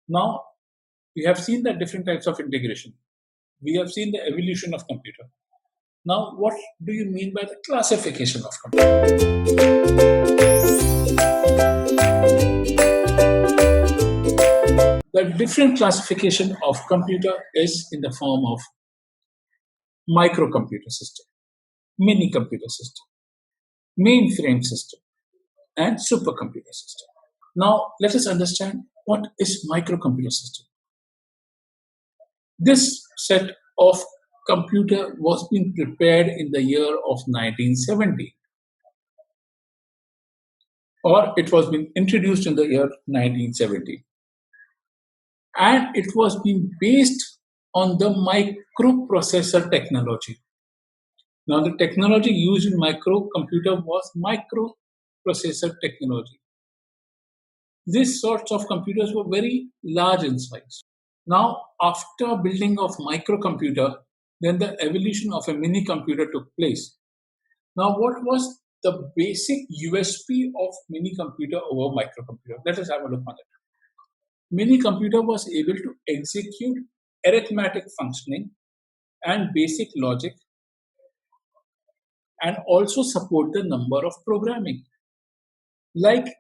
Now, we have seen the different types of integration. We have seen the evolution of computer. Now, what do you mean by the classification of computer? The different classification of computer is in the form of microcomputer system, mini computer system, mainframe system, and supercomputer system. Now, let us understand what is microcomputer system. This set of computer was being prepared in the year of 1970, or it was being introduced in the year 1970, and it was being based on the microprocessor technology. Now, the technology used in microcomputer was microprocessor technology. These sorts of computers were very large in size. Now, after building of microcomputer, then the evolution of a mini computer took place. Now, what was the basic USP of mini computer over microcomputer? Let us have a look on it. Mini computer was able to execute arithmetic functioning and basic logic, and also support the number of programming. Like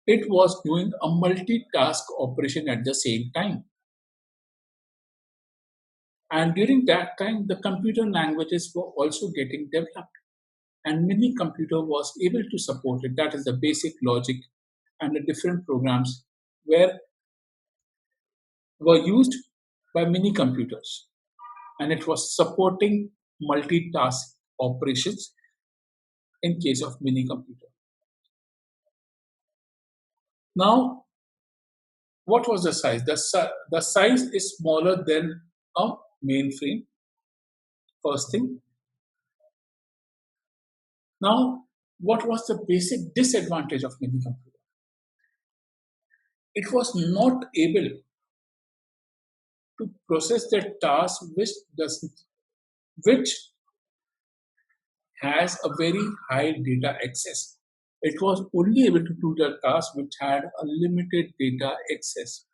it was doing a multitask operation at the same time. And during that time, the computer languages were also getting developed. And mini computer was able to support it. That is the basic logic and the different programs were used by mini computers. And it was supporting multitask operations in case of mini computer. Now, what was the size? The size is smaller than a mainframe, first thing. Now, what was the basic disadvantage of mini computer? It was not able to process the task which has a very high data access. It was only able to do the task which had a limited data access.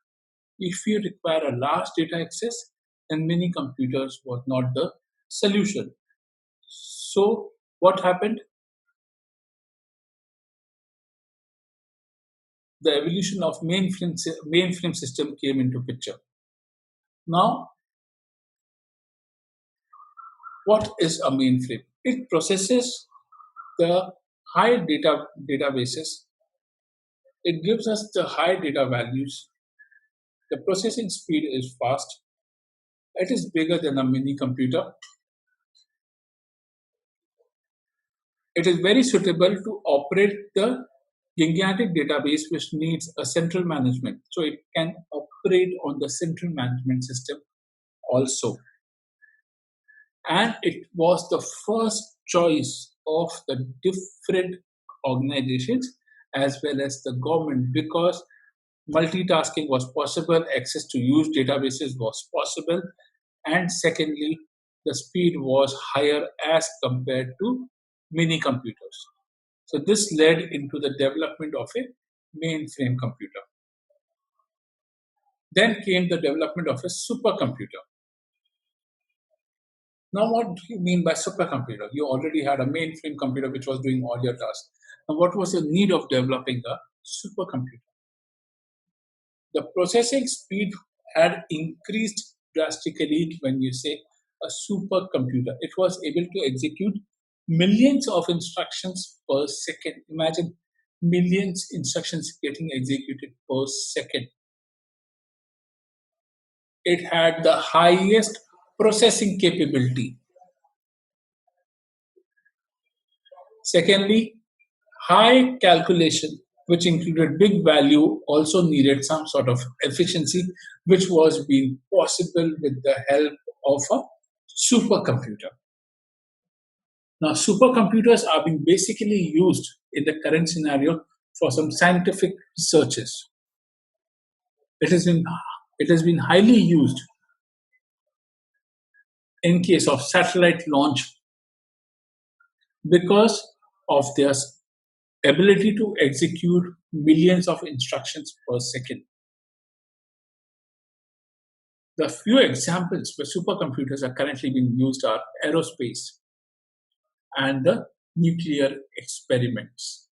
If you require a large data access, then mini computers was not the solution. So what happened? The evolution of mainframe system came into picture. Now, what is a mainframe? It processes the high databases. It gives us the high data values. The processing speed is fast. It is bigger than a mini computer. It is very suitable to operate the gigantic database which needs a central management. So it can operate on the central management system also. And it was the first choice of the different organizations as well as the government, because multitasking was possible, access to huge databases was possible, and secondly, the speed was higher as compared to mini computers. So this led into the development of a mainframe computer. Then came the development of a supercomputer. Now, what do you mean by supercomputer? You already had a mainframe computer which was doing all your tasks. Now, what was the need of developing a supercomputer? The processing speed had increased drastically when you say a supercomputer. It was able to execute millions of instructions per second. Imagine millions instructions getting executed per second. It had the highest processing capability. Secondly, high calculation, which included big value, also needed some sort of efficiency, which was being possible with the help of a supercomputer. Now, supercomputers are being basically used in the current scenario for some scientific researches. It has been highly used in case of satellite launch because of their ability to execute millions of instructions per second. The few examples where supercomputers are currently being used are aerospace and the nuclear experiments.